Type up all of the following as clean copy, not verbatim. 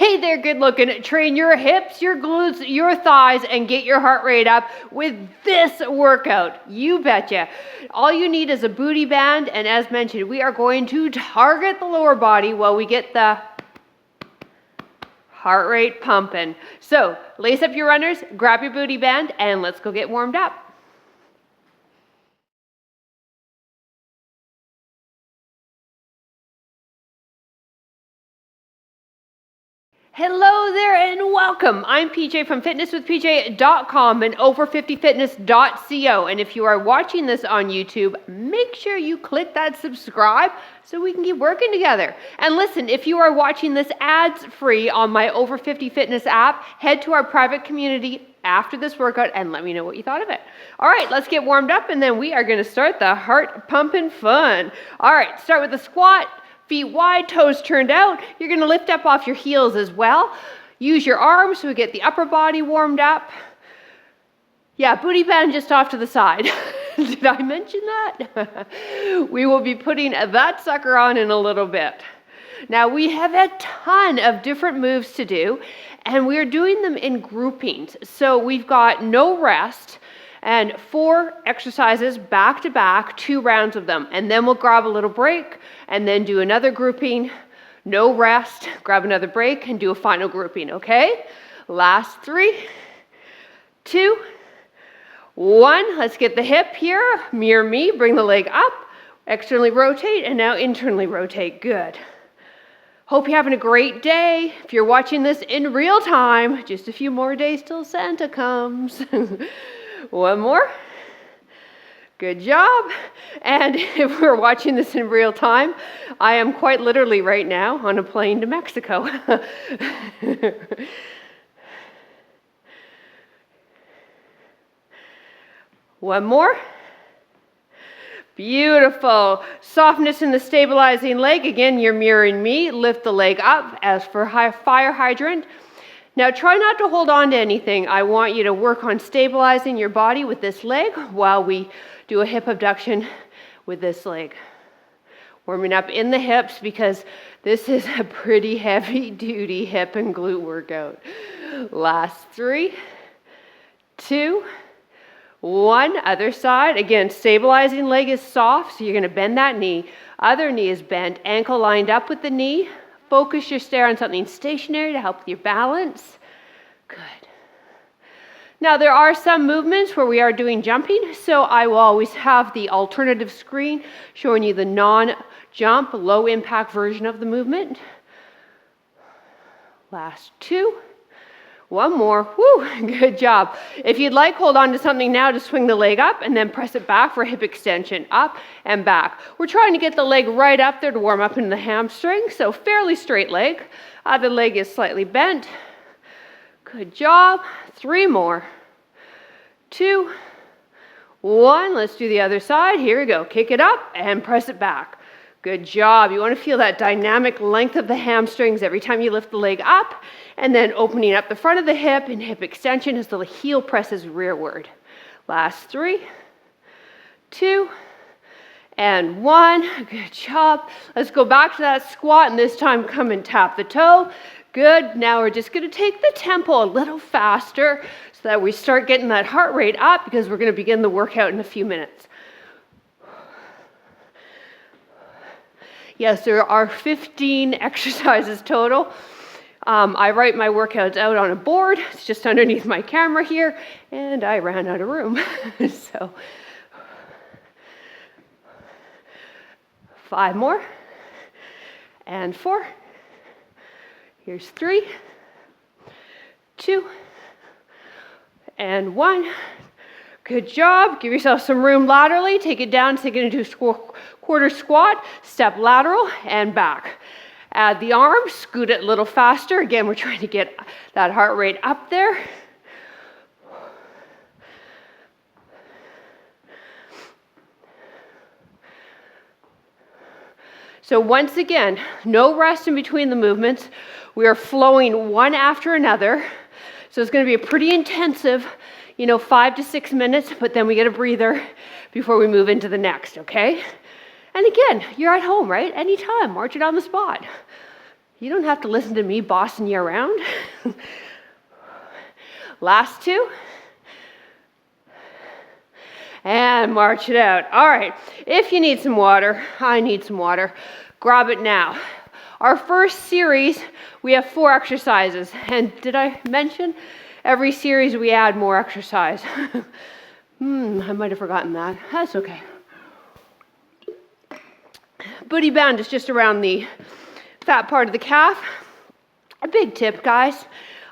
Hey there, good looking. Train your hips, your glutes, your thighs, and get your heart rate up with this workout. You betcha. All you need is a booty band, and as mentioned, we are going to target the lower body while we get the heart rate pumping. So lace up your runners, grab your booty band, and let's go get warmed up. Hello there and welcome. I'm PJ from fitnesswithpj.com and over50fitness.co. And if you are watching this on YouTube, make sure you click that subscribe so we can keep working together. And listen, if you are watching this ads free on my Over 50 Fitness app, head to our private community after this workout and let me know what you thought of it. All right, let's get warmed up and then we are going to start the heart pumping fun. All right, start with the squat. Feet wide, toes turned out. You're going to lift up off your heels as well. Use your arms so we get the upper body warmed up. Yeah, booty band just off to the side. Did I mention that? We will be putting that sucker on in a little bit. Now we have a ton of different moves to do, and we're doing them in groupings. So we've got no rest, and 4 exercises back to back, 2 rounds of them. And then we'll grab a little break and then do another grouping, no rest, grab another break and do a final grouping, okay? Last 3, 2, 1. Let's get the hip here, mirror me, bring the leg up, externally rotate, and now internally rotate, good. Hope you're having a great day. If you're watching this in real time, just a few more days till Santa comes. One more. Good job. And if we're watching this in real time, I am quite literally right now on a plane to Mexico. One more. Beautiful. Softness in the stabilizing leg. Again, you're mirroring me. Lift the leg up as for fire hydrant. Now try not to hold on to anything. I want you to work on stabilizing your body with this leg while we do a hip abduction with this leg. Warming up in the hips because this is a pretty heavy duty hip and glute workout. Last 3, 2, 1. Other side. Again, stabilizing leg is soft, so you're going to bend that knee. Other knee is bent, ankle lined up with the knee. Focus your stare on something stationary to help with your balance. Good. Now there are some movements where we are doing jumping, so I will always have the alternative screen showing you the non-jump, low impact version of the movement. Last 2. One more. Woo, good job. If you'd like, hold on to something now to swing the leg up and then press it back for hip extension, up and back. We're trying to get the leg right up there to warm up into the hamstring, so fairly straight leg. Other leg is slightly bent. Good job. 3 more. 2, 1. Let's do the other side. Here we go. Kick it up and press it back. Good job. You want to feel that dynamic length of the hamstrings every time you lift the leg up, and then opening up the front of the hip and hip extension as the heel presses rearward. Last 3, 2, and 1. Good job. Let's go back to that squat, and this time come and tap the toe. Good. Now we're just going to take the tempo a little faster so that we start getting that heart rate up because we're going to begin the workout in a few minutes. Yes, there are 15 exercises total. I write my workouts out on a board. It's just underneath my camera here, and I ran out of room. So 5 more, and 4. Here's 3, 2, and 1. Good job. Give yourself some room laterally. Take it down, take it into a quarter squat, step lateral, and back. Add the arms, scoot it a little faster. Again, we're trying to get that heart rate up there. So once again, no rest in between the movements. We are flowing one after another. So it's going to be a pretty intensive, 5 to 6 minutes, but then we get a breather before we move into the next, okay? And again, you're at home, right? Anytime, march it on the spot. You don't have to listen to me bossing you around. Last 2. And march it out. All right, if you need some water, I need some water, grab it now. Our first series, we have 4 exercises. And did I mention every series we add more exercise? I might have forgotten that. That's okay. Booty band is just around the fat part of the calf. A big tip, guys.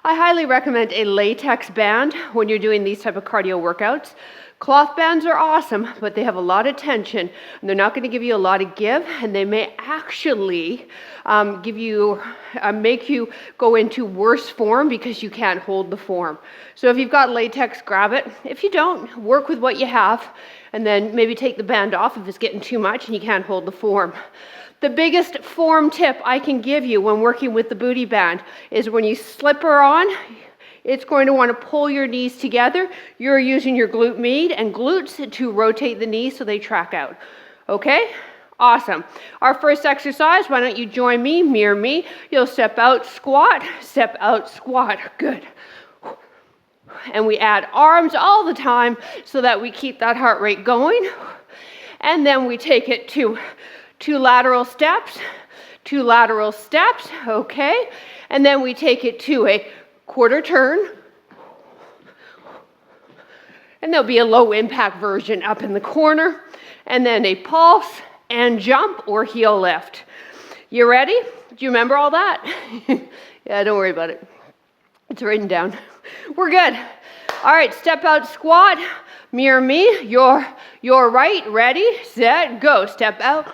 I highly recommend a latex band when you're doing these type of cardio workouts. Cloth bands are awesome, but they have a lot of tension, and they're not going to give you a lot of give, and they may actually make you go into worse form because you can't hold the form. So if you've got latex, grab it. If you don't, work with what you have, and then maybe take the band off if it's getting too much and you can't hold the form. The biggest form tip I can give you when working with the booty band is when you slip her on, it's going to want to pull your knees together. You're using your glute med and glutes to rotate the knees so they track out. Okay? Awesome. Our first exercise, why don't you join me, mirror me. You'll step out, squat, step out, squat. Good. And we add arms all the time so that we keep that heart rate going. And then we take it to 2 lateral steps, 2 lateral steps, okay? And then we take it to a quarter turn. And there'll be a low impact version up in the corner. And then a pulse and jump or heel lift. You ready? Do you remember all that? Yeah, don't worry about it. It's written down. We're good. All right, step out, squat, mirror me, your right, ready, set, go. Step out,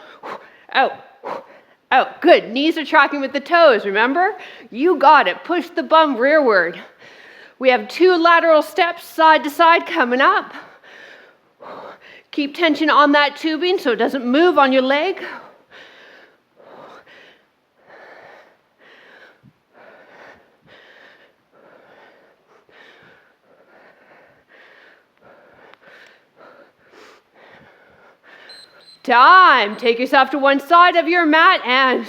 out, out. Good. Knees are tracking with the toes, remember? You got it. Push the bum rearward. We have 2 lateral steps side to side coming up. Keep tension on that tubing so it doesn't move on your leg. Time. Take yourself to one side of your mat and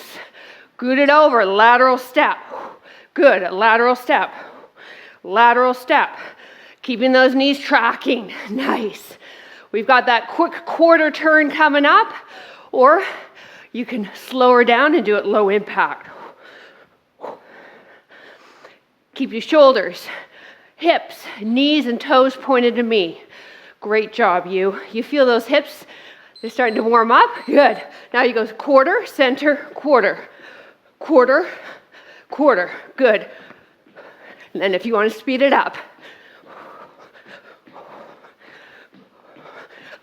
scoot it over. Lateral step. Good. Lateral step. Lateral step. Keeping those knees tracking. Nice. We've got that quick quarter turn coming up, or you can slow her down and do it low impact. Keep your shoulders, hips, knees, and toes pointed to me. Great job, you. You feel those hips? They're starting to warm up. Good. Now you go quarter, center, quarter, quarter, quarter. Good. And then if you want to speed it up,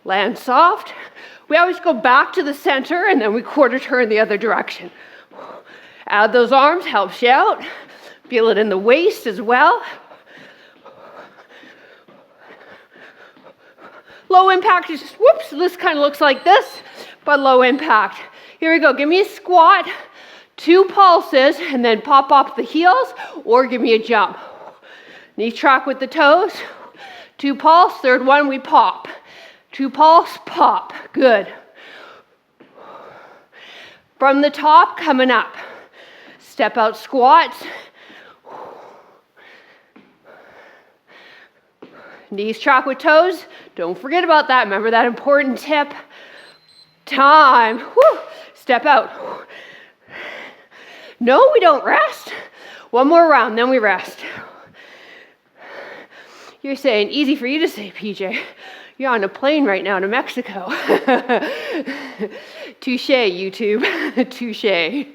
land soft. We always go back to the center and then we quarter turn the other direction. Add those arms, helps you out. Feel it in the waist as well. Low impact is just, whoops, this kind of looks like this, but low impact. Here we go. Give me a squat, 2 pulses, and then pop off the heels, or give me a jump. Knees track with the toes. 2 pulse, third one, we pop. 2 pulse, pop. Good. From the top, coming up. Step out squats. Knees track with toes. Don't forget about that. Remember that important tip. Time. Woo. Step out. No, we don't rest. One more round, then we rest. You're saying, easy for you to say, PJ. You're on a plane right now to Mexico. Touche, YouTube. Touche.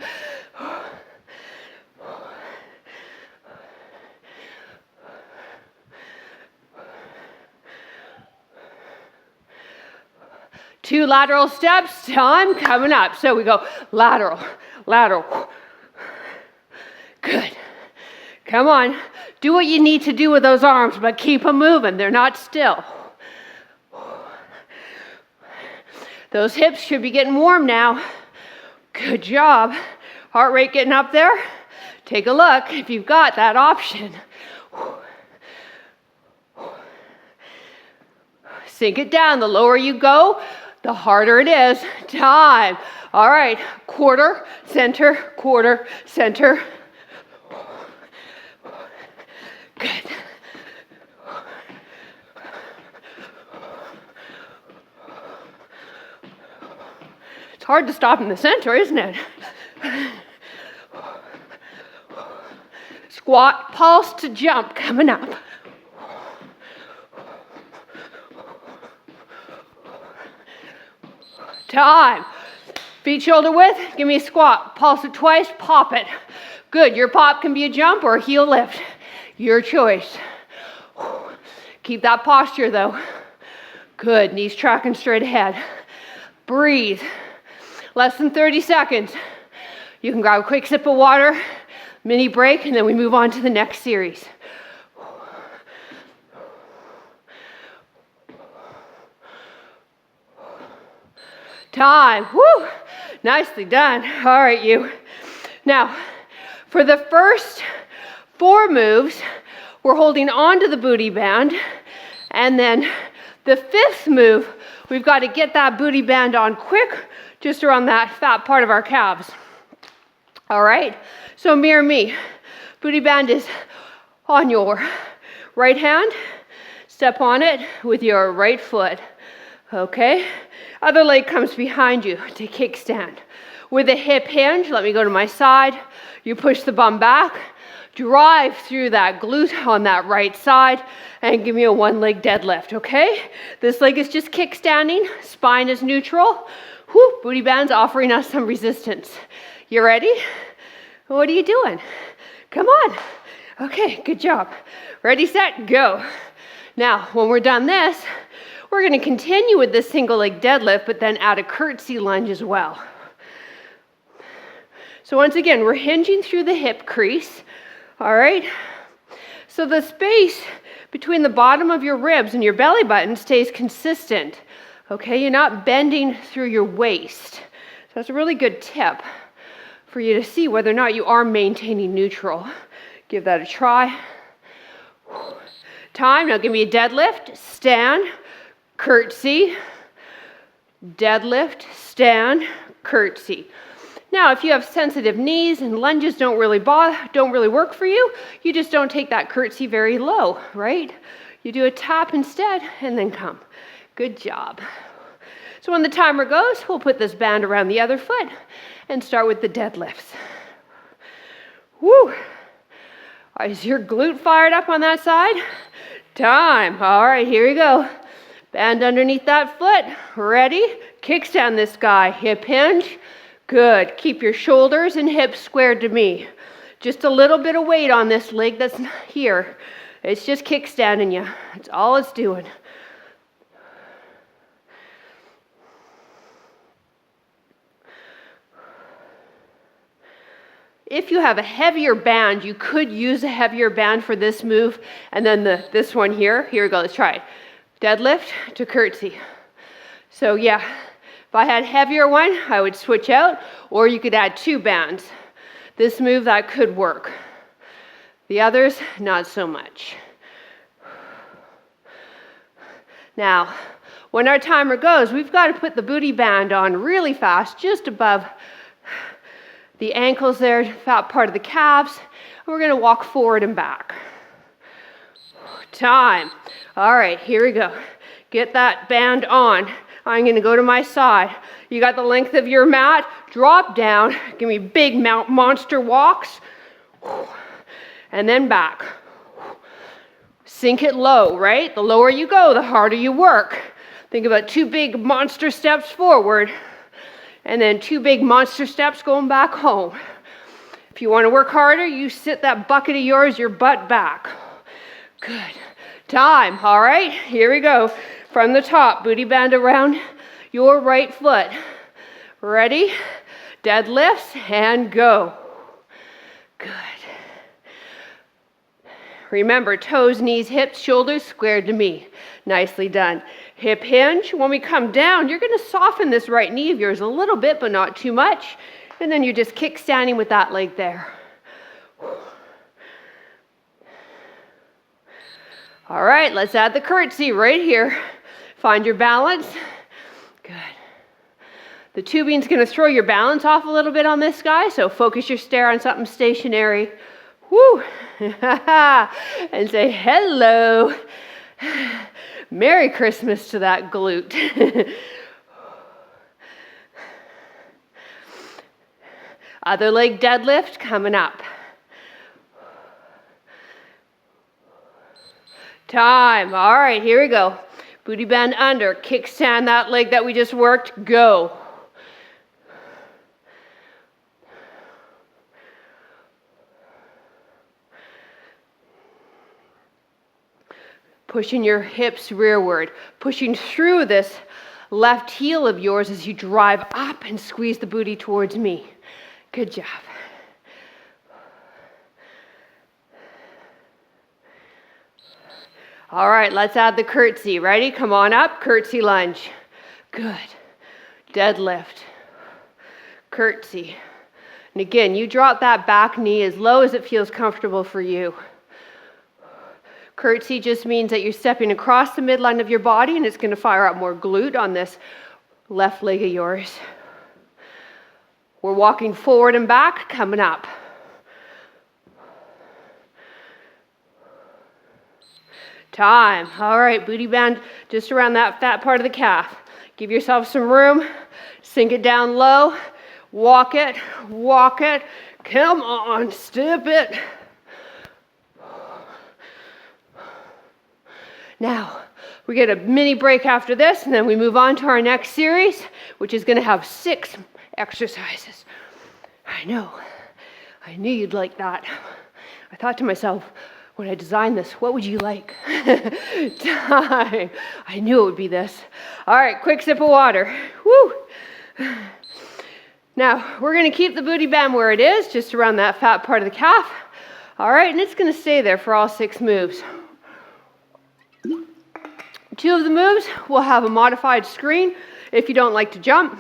Two lateral steps, time coming up. So we go lateral, lateral. Good. Come on. Do what you need to do with those arms, but keep them moving. They're not still. Those hips should be getting warm now. Good job. Heart rate getting up there. Take a look if you've got that option. Sink it down. The lower you go, the harder it is. Time. All right, quarter, center, quarter, center. Good. It's hard to stop in the center, isn't it? Squat, pulse to jump coming up. Time. Feet shoulder width, give me a squat. Pulse it twice, pop it. Good, your pop can be a jump or a heel lift. Your choice. Keep that posture though. Good, knees tracking straight ahead. Breathe. Less than 30 seconds. You can grab a quick sip of water, mini break, and then we move on to the next series. Time. Woo! Nicely done. All right, you. Now, for the first 4 moves, we're holding on to the booty band. And then the 5th move, we've got to get that booty band on quick, just around that fat part of our calves. All right? So mirror me. Booty band is on your right hand. Step on it with your right foot. Okay? Other leg comes behind you to kickstand. With a hip hinge, let me go to my side. You push the bum back, drive through that glute on that right side, and give me a 1-leg deadlift, okay? This leg is just kickstanding, spine is neutral. Whew, booty band's offering us some resistance. You ready? What are you doing? Come on. Okay, good job. Ready, set, go. Now, when we're done this, we're going to continue with this single leg deadlift, but then add a curtsey lunge as well. So once again, we're hinging through the hip crease. All right? So the space between the bottom of your ribs and your belly button stays consistent. Okay? You're not bending through your waist. So that's a really good tip for you to see whether or not you are maintaining neutral. Give that a try. Time. Now give me a deadlift. Stand. Curtsey, deadlift, stand, curtsey. Now, if you have sensitive knees and lunges don't really work for you, you just don't take that curtsey very low, right? You do a tap instead and then come. Good job. So when the timer goes, we'll put this band around the other foot and start with the deadlifts. Woo! Is your glute fired up on that side? Time. All right, here we go. Band underneath that foot. Ready? Kickstand this guy. Hip hinge. Good. Keep your shoulders and hips squared to me. Just a little bit of weight on this leg that's here. It's just kickstanding you. That's all it's doing. If you have a heavier band, you could use a heavier band for this move. And then this one here. Here we go. Let's try it. Deadlift to curtsey. So yeah, if I had heavier one, I would switch out, or you could add 2 bands. This move, that could work. The others, not so much. Now, when our timer goes, we've got to put the booty band on really fast, just above the ankles there, fat part of the calves. And we're going to walk forward and back. Time. All right, here we go. Get that band on. I'm going to go to my side. You got the length of your mat. Drop down. Give me big monster walks. And then back. Sink it low, right? The lower you go, the harder you work. Think about 2 big monster steps forward. And then 2 big monster steps going back home. If you want to work harder, you sit that bucket of yours, your butt back. Good. Time. All right, here we go. From the top, booty band around your right foot. Ready? Deadlifts and go. Good. Remember, toes, knees, hips, shoulders squared to me. Nicely done. Hip hinge. When we come down, you're going to soften this right knee of yours a little bit, but not too much. And then you're just kickstanding with that leg there. All right, let's add the curtsey right here. Find your balance. Good. The tubing's going to throw your balance off a little bit on this guy, so focus your stare on something stationary. Woo! And say hello. Merry Christmas to that glute. Other leg deadlift coming up. Time. All right, here we go. Booty bend under. Kickstand that leg that we just worked. Go. Pushing your hips rearward. Pushing through this left heel of yours as you drive up and squeeze the booty towards me. Good job. All right, let's add the curtsey. Ready? Come on up. Curtsey lunge. Good. Deadlift. Curtsey. And again, you drop that back knee as low as it feels comfortable for you. Curtsey just means that you're stepping across the midline of your body, and it's going to fire up more glute on this left leg of yours. We're walking forward and back, coming up. Time. All right, booty bend just around that fat part of the calf. Give yourself some room. Sink it down low. Walk it. Walk it. Come on, step it. Now, we get a mini break after this, and then we move on to our next series, which is going to have 6 exercises. I know. I knew you'd like that. I thought to myself, when I designed this, what would you like? Time. I knew it would be this. All right, quick sip of water. Woo! Now, we're going to keep the booty bend where it is, just around that fat part of the calf. All right, and it's going to stay there for all 6 moves. 2 of the moves will have a modified screen. If you don't like to jump,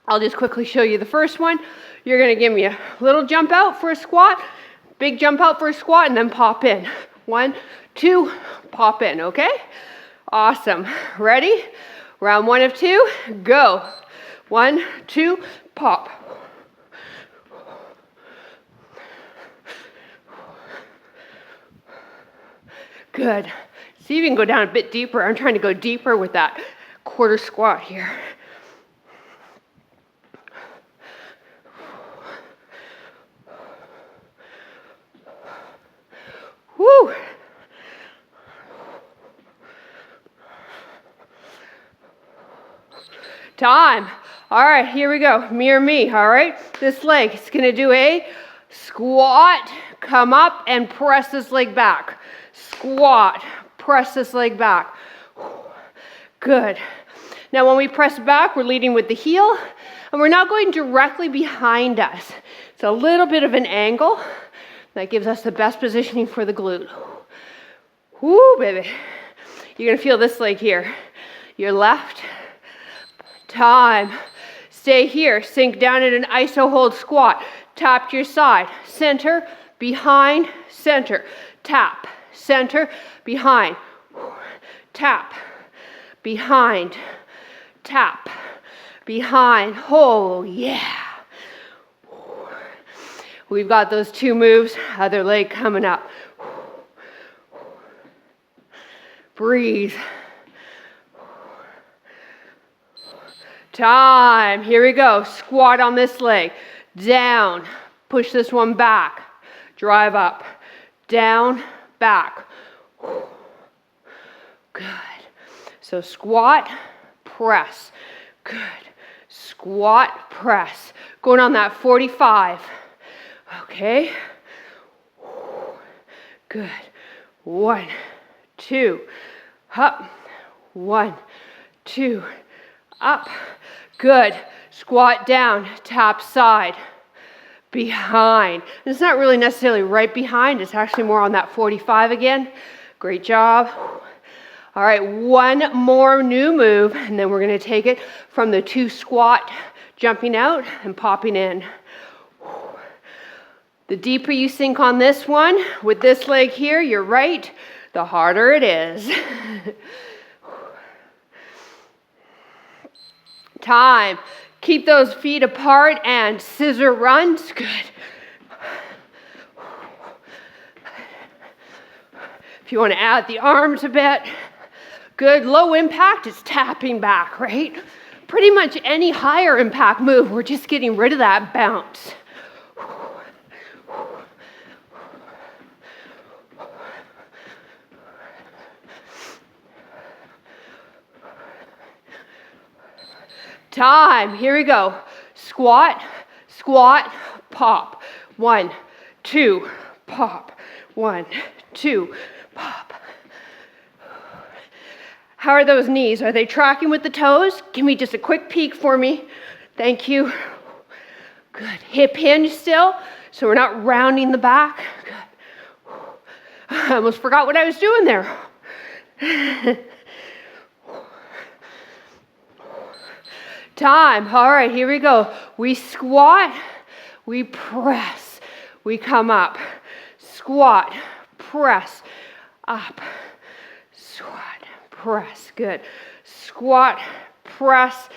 I'll just quickly show you the first one. You're going to give me a little jump out for a squat, big jump out for a squat, and then pop in. 1, 2, pop in, okay? Awesome. Ready? Round 1 of 2, go. 1, 2, pop. Good. See if you can go down a bit deeper. I'm trying to go deeper with that quarter squat here. Woo! Time. All right, here we go. Mirror me, all right? This leg is going to do a squat, come up, and press this leg back. Squat, press this leg back. Good. Now when we press back, we're leading with the heel, and we're not going directly behind us. It's a little bit of an angle. That gives us the best positioning for the glute. Woo, baby. You're going to feel this leg here. Your left. Time. Stay here. Sink down in an iso hold squat. Tap to your side. Center, behind, center. Tap, center, behind. Tap, behind. Tap, behind. Oh, yeah. We've got those 2 moves. Other leg coming up. Breathe. Time. Here we go. Squat on this leg. Down. Push this one back. Drive up. Down, back. Good. So squat, press. Good. Squat, press. Going on that 45. Okay. Good. 1, 2, up. 1, 2, up. Good. Squat down, tap side, behind. It's not really necessarily right behind. It's actually more on that 45 again. Great job. All right, 1 more new move, and then we're going to take it from the 2 squat, jumping out and popping in. The deeper you sink on this one, with this leg here, you're right, the harder it is. Time. Keep those feet apart and scissor runs. Good. If you want to add the arms a bit, good. Low impact is tapping back, right? Pretty much any higher impact move, we're just getting rid of that bounce. Time. Here we go. Squat, squat, pop. 1, 2, pop. 1, 2, pop. How are those knees? Are they tracking with the toes? Give me just a quick peek for me. Thank you. Good. Hip hinge still, so we're not rounding the back. Good. I almost forgot what I was doing there. Time. All right, here we go. We squat, we press, we come up. Squat, press, up. Squat, press. Good. Squat, press,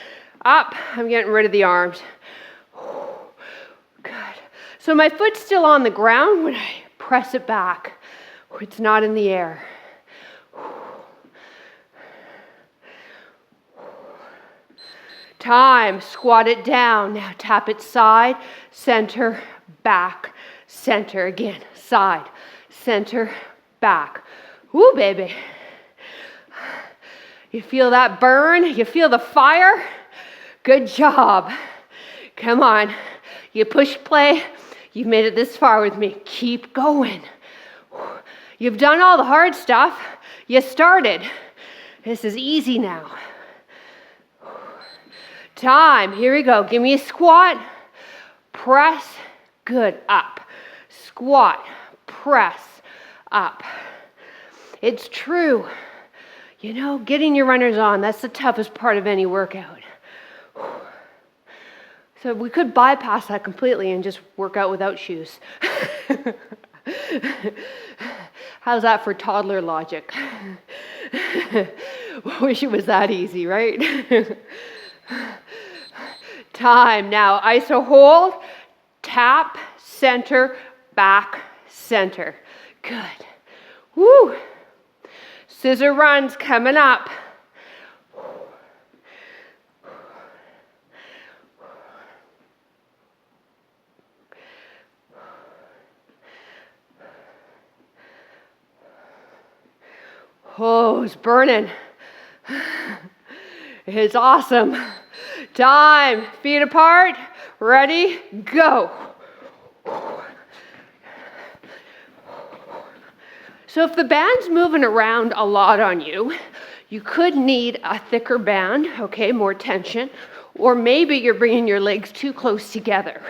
up. I'm getting rid of the arms. Good. So my foot's still on the ground when I press it back. It's not in the air. Time. Squat it down. Now tap it side, center, back, center. Again, side, center, back. Woo, baby. You feel that burn? You feel the fire? Good job. Come on. You push play. You've made it this far with me. Keep going. You've done all the hard stuff. You started. This is easy now. Time. Here we go. Give me a squat. Press. Good. Up. Squat. Press. Up. It's true. You know, getting your runners on, that's the toughest part of any workout. So we could bypass that completely and just work out without shoes. How's that for toddler logic? Wish it was that easy, right? Time. Now, iso hold, tap, center, back, center. Good. Woo. Scissor runs coming up. Oh, it's burning. It's awesome. Time. Feet apart. Ready? Go. So if the band's moving around a lot on you, you could need a thicker band, okay, more tension, or maybe you're bringing your legs too close together.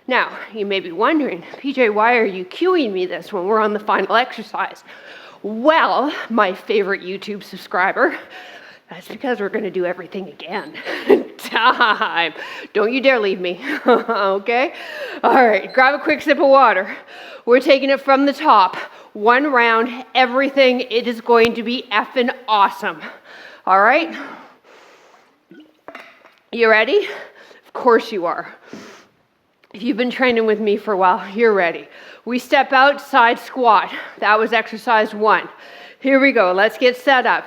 Now, you may be wondering, PJ, why are you cueing me this when we're on the final exercise? Well, my favorite YouTube subscriber, that's because we're going to do everything again. Time. Don't you dare leave me, okay? All right, grab a quick sip of water. We're taking it from the top. One round, everything. It is going to be effing awesome. All right? You ready? Of course you are. If you've been training with me for a while, you're ready. We step out, side squat. That was exercise 1. Here we go. Let's get set up.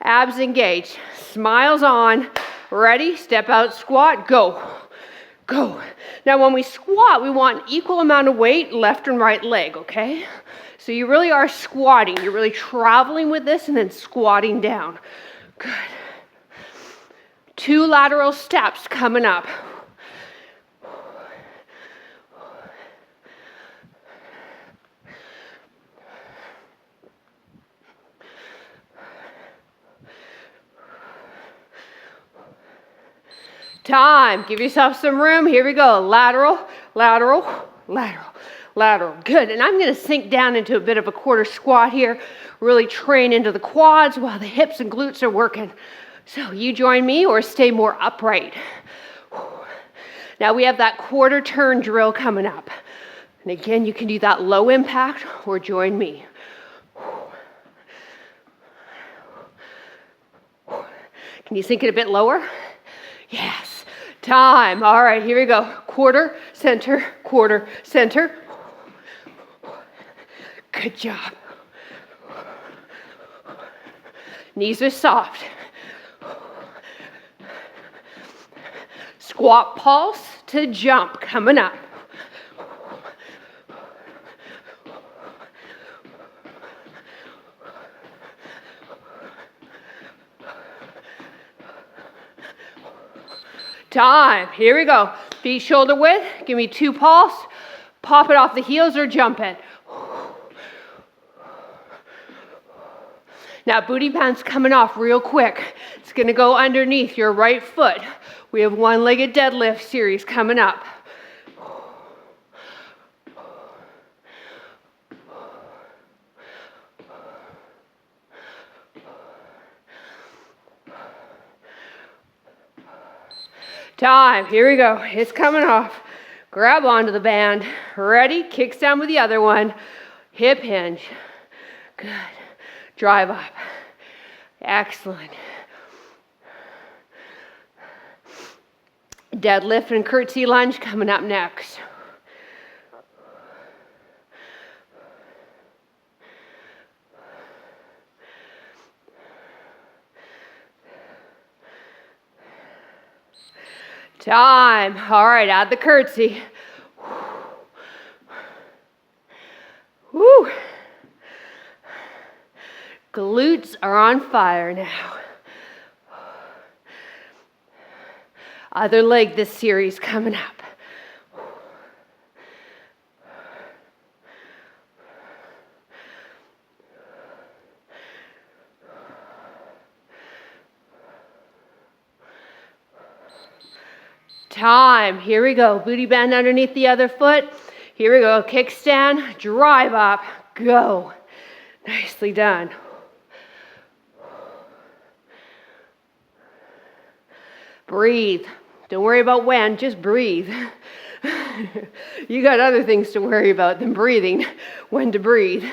Abs engaged. Smiles on. Ready? Step out, squat, go. Go. Now when we squat, we want equal amount of weight, left and right leg, okay? So you really are squatting. You're really traveling with this and then squatting down. Good. 2 lateral steps coming up. Time. Give yourself some room. Here we go. Lateral, lateral, lateral, lateral. Good. And I'm going to sink down into a bit of a quarter squat here. Really train into the quads while the hips and glutes are working. So you join me or stay more upright. Now we have that quarter turn drill coming up. And again, you can do that low impact or join me. Can you sink it a bit lower? Yes. Time. All right, here we go. Quarter, center, quarter, center. Good job. Knees are soft. Squat pulse to jump coming up. Time. Here we go. Feet shoulder width. Give me 2 pulse. Pop it off the heels or jump it. Now booty band's coming off real quick. It's going to go underneath your right foot. We have one-legged deadlift series coming up. Time. Here we go. It's coming off. Grab onto the band. Ready? Kicks down with the other one. Hip hinge. Good. Drive up. Excellent. Deadlift and curtsey lunge coming up next. Time. All right, add the curtsey. Woo. Glutes are on fire now. Other leg this series coming up. Time. Here we go. Booty band underneath the other foot. Here we go. Kickstand. Drive up. Go. Nicely done. Breathe. Don't worry about when, just breathe. You got other things to worry about than breathing. When to breathe.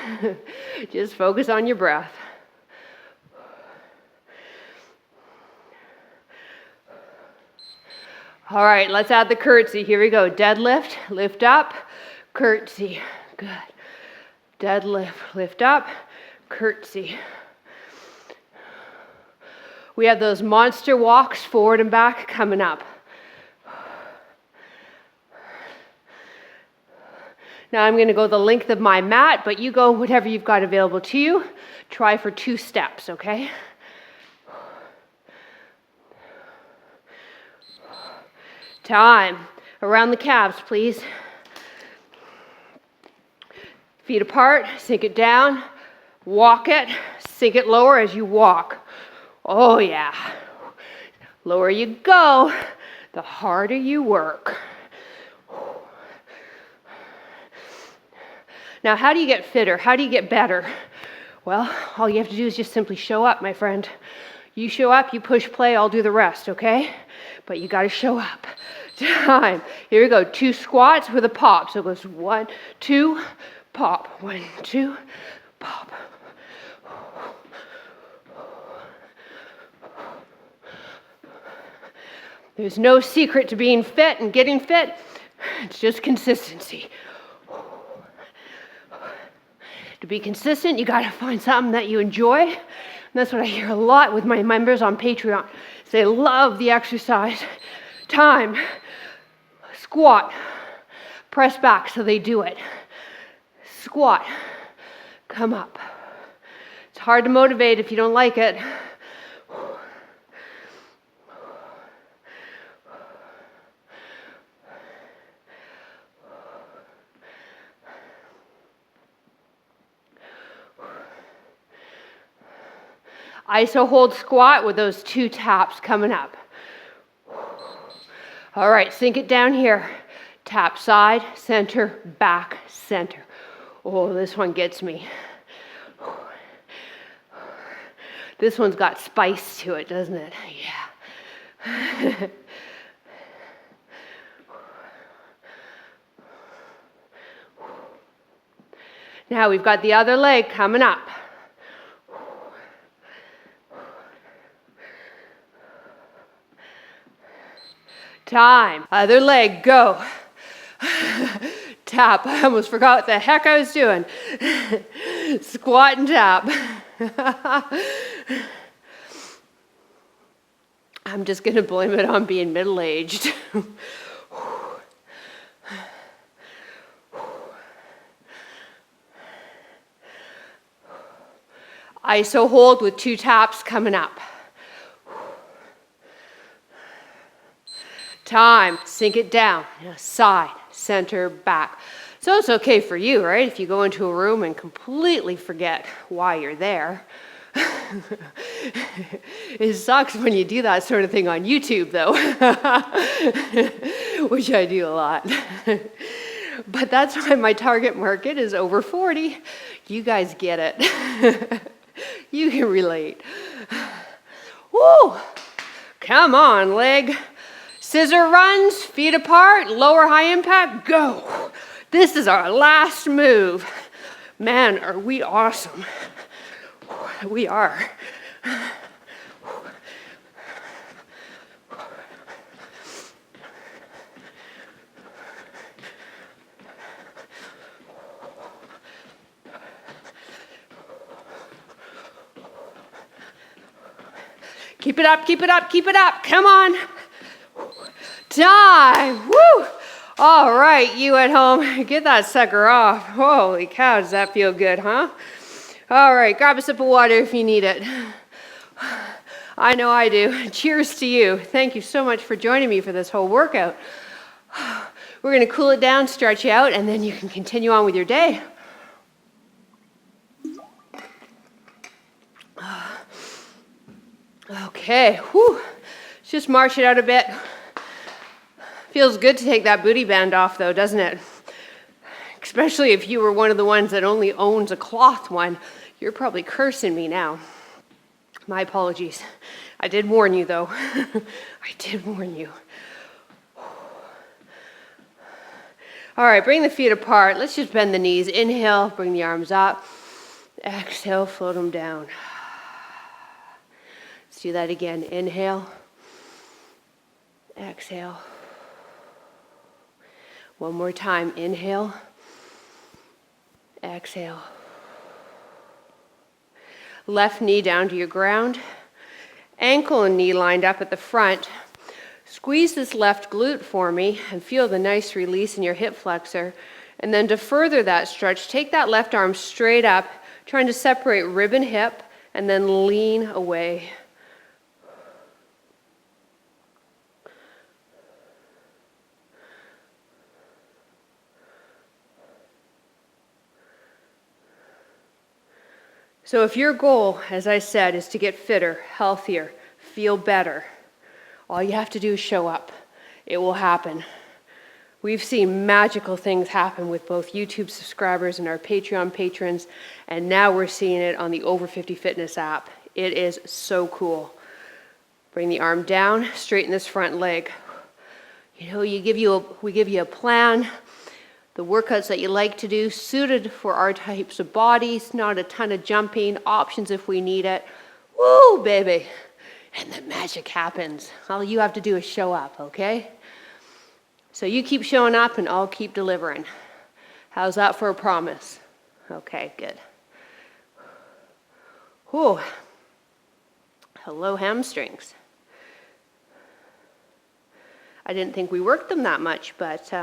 Just focus on your breath. All right, let's add the curtsey. Here we go. Deadlift, lift up, curtsey. Good. Deadlift, lift up, curtsey. We have those monster walks forward and back coming up. Now I'm going to go the length of my mat, but you go whatever you've got available to you. Try for 2 steps, okay? Time. Around the calves, please. Feet apart, sink it down, walk it, sink it lower as you walk. Oh yeah. Lower you go, the harder you work. Now, how do you get fitter? How do you get better? Well, all you have to do is just simply show up, my friend. You show up, you push play, I'll do the rest, okay? But you got to show up. Time. Here we go. 2 squats with a pop. So it goes 1, 2, pop. 1, 2, pop. There's no secret to being fit and getting fit. It's just consistency. To be consistent, you got to find something that you enjoy. And that's what I hear a lot with my members on Patreon. They love the exercise. Time. Squat. Press back so they do it. Squat. Come up. It's hard to motivate if you don't like it. ISO hold squat with those 2 taps coming up. All right, sink it down here. Tap side, center, back, center. Oh, this one gets me. This one's got spice to it, doesn't it? Yeah. Now we've got the other leg coming up. Time. Other leg, go. Tap. I almost forgot what the heck I was doing. Squat and tap. I'm just going to blame it on being middle-aged. ISO hold with 2 taps coming up. Time. Sink it down. Side, center, back. So it's okay for you, right? If you go into a room and completely forget why you're there. It sucks when you do that sort of thing on YouTube, though, which I do a lot. But that's why my target market is over 40. You guys get it. You can relate. Woo! Come on, leg. Scissor runs, feet apart, lower high impact, go. This is our last move. Man, are we awesome. We are. Keep it up, keep it up, keep it up. Come on. Time. Woo! All right, you at home, get that sucker off. Holy cow, does that feel good, huh? All right, grab a sip of water if you need it. I know I do. Cheers to you. Thank you so much for joining me for this whole workout. We're going to cool it down, stretch out, and then you can continue on with your day. Okay, whew. Let's just march it out a bit. Feels good to take that booty band off though, doesn't it? Especially if you were one of the ones that only owns a cloth one. You're probably cursing me now. My apologies. I did warn you though. I did warn you. All right, bring the feet apart. Let's just bend the knees. Inhale, bring the arms up. Exhale, float them down. Let's do that again. Inhale. Exhale. One more time. Inhale. Exhale. Left knee down to your ground. Ankle and knee lined up at the front. Squeeze this left glute for me and feel the nice release in your hip flexor. And then to further that stretch, take that left arm straight up, trying to separate rib and hip, and then lean away. So if your goal, as I said, is to get fitter, healthier, feel better, all you have to do is show up. It will happen. We've seen magical things happen with both YouTube subscribers and our Patreon patrons, and now we're seeing it on the Over 50 Fitness app. It is so cool. Bring the arm down, straighten this front leg. You know, we give you a plan. The workouts that you like to do, suited for our types of bodies, not a ton of jumping, options if we need it. Woo, baby. And the magic happens. All you have to do is show up, okay? So you keep showing up and I'll keep delivering. How's that for a promise? Okay, good. Whew. Hello, hamstrings. I didn't think we worked them that much, but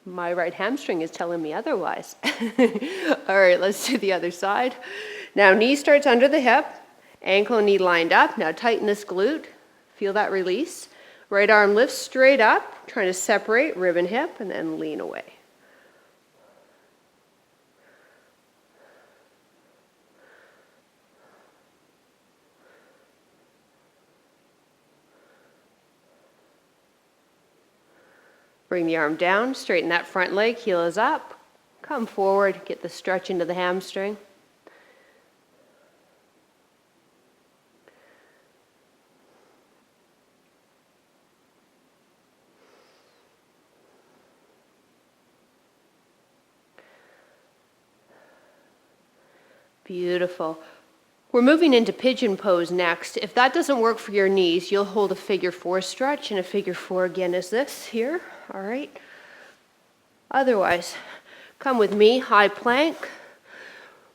my right hamstring is telling me otherwise. All right, let's do the other side. Now, knee starts under the hip, ankle and knee lined up. Now, tighten this glute. Feel that release. Right arm lifts straight up, trying to separate rib and hip, and then lean away. Bring the arm down, straighten that front leg, heel is up. Come forward, get the stretch into the hamstring. Beautiful. We're moving into pigeon pose next. If that doesn't work for your knees, you'll hold a figure 4 stretch, and a figure 4 again is this here, all right? Otherwise, come with me, high plank,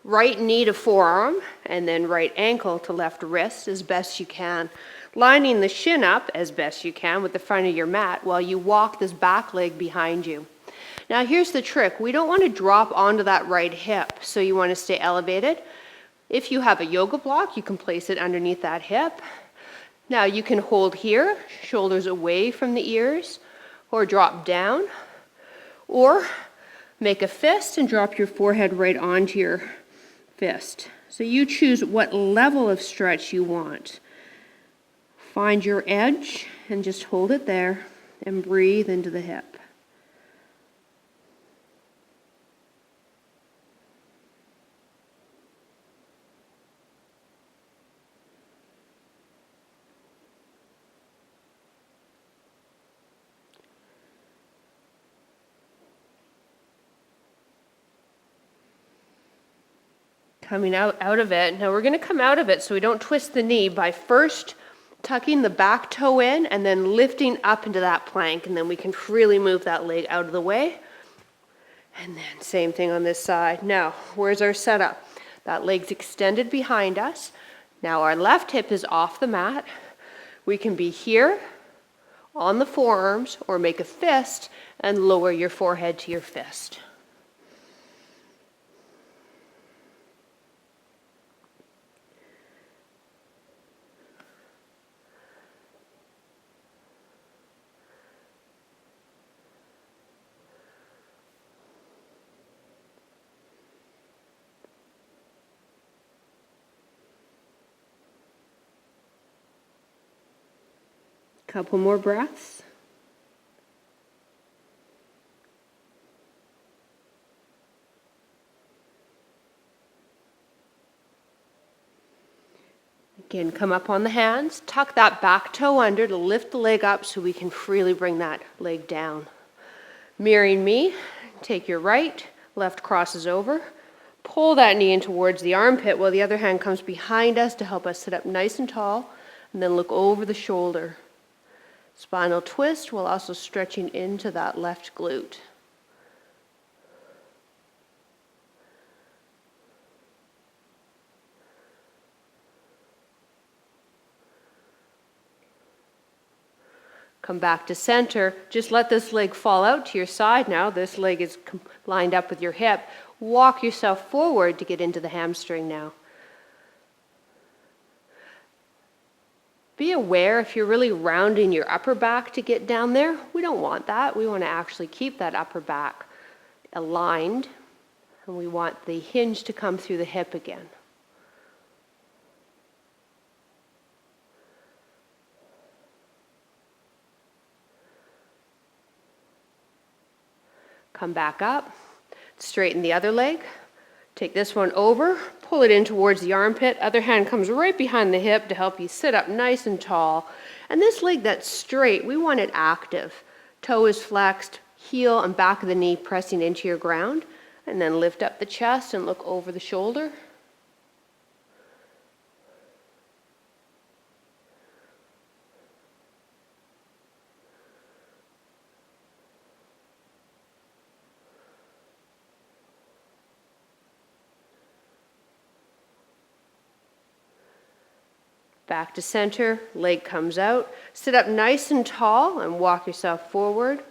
right knee to forearm, and then right ankle to left wrist as best you can. Lining the shin up as best you can with the front of your mat while you walk this back leg behind you. Now here's the trick. We don't want to drop onto that right hip, so you want to stay elevated. If you have a yoga block, you can place it underneath that hip. Now you can hold here, shoulders away from the ears, or drop down, or make a fist and drop your forehead right onto your fist. So you choose what level of stretch you want. Find your edge and just hold it there and breathe into the hip. Coming out of it. Now we're going to come out of it so we don't twist the knee by first tucking the back toe in and then lifting up into that plank, and then we can freely move that leg out of the way. And then same thing on this side. Now, where's our setup? That leg's extended behind us. Now our left hip is off the mat. We can be here on the forearms or make a fist and lower your forehead to your fist. Couple more breaths. Again, come up on the hands, tuck that back toe under to lift the leg up so we can freely bring that leg down. Mirroring me, take your right, left crosses over, pull that knee in towards the armpit while the other hand comes behind us to help us sit up nice and tall, and then look over the shoulder. Spinal twist while also stretching into that left glute. Come back to center. Just let this leg fall out to your side now. This leg is lined up with your hip. Walk yourself forward to get into the hamstring now. Be aware if you're really rounding your upper back to get down there. We don't want that. We want to actually keep that upper back aligned, and we want the hinge to come through the hip again. Come back up, straighten the other leg. Take this one over, pull it in towards the armpit. Other hand comes right behind the hip to help you sit up nice and tall. And this leg that's straight, we want it active. Toe is flexed, heel and back of the knee pressing into your ground. And then lift up the chest and look over the shoulder. Back to center, leg comes out. Sit up nice and tall and walk yourself forward.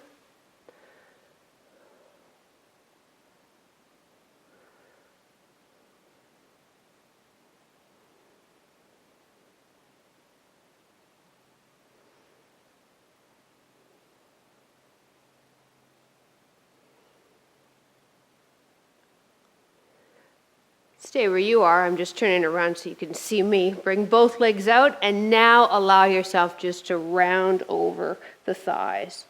Stay where you are. I'm just turning around so you can see me. Bring both legs out and now allow yourself just to round over the thighs.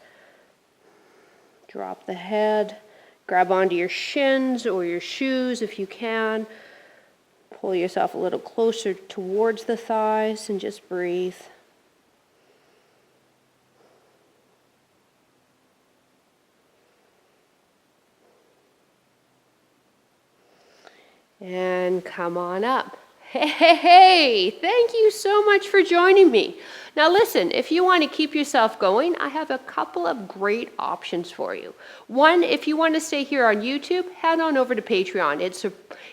Drop the head. Grab onto your shins or your shoes if you can. Pull yourself a little closer towards the thighs and just breathe. And come on up. Hey, thank you so much for joining me. Now listen, if you want to keep yourself going, I have a couple of great options for you. One, if you want to stay here on YouTube, head on over to Patreon.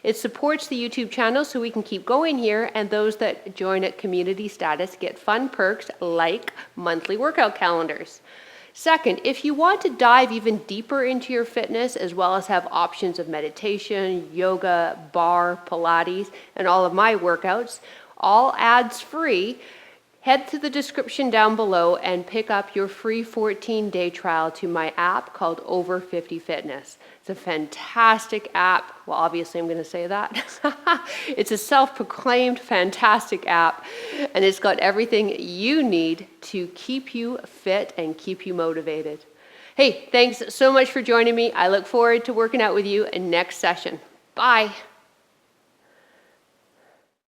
It supports the YouTube channel so we can keep going here, and those that join at community status get fun perks like monthly workout calendars. Second, if you want to dive even deeper into your fitness, as well as have options of meditation, yoga, bar, Pilates, and all of my workouts, all ads free, head to the description down below and pick up your free 14-day trial to my app called Over 50 Fitness. It's a fantastic app. Well, obviously I'm going to say that. It's a self-proclaimed fantastic app, and it's got everything you need to keep you fit and keep you motivated. Hey, thanks so much for joining me. I look forward to working out with you in next session. Bye.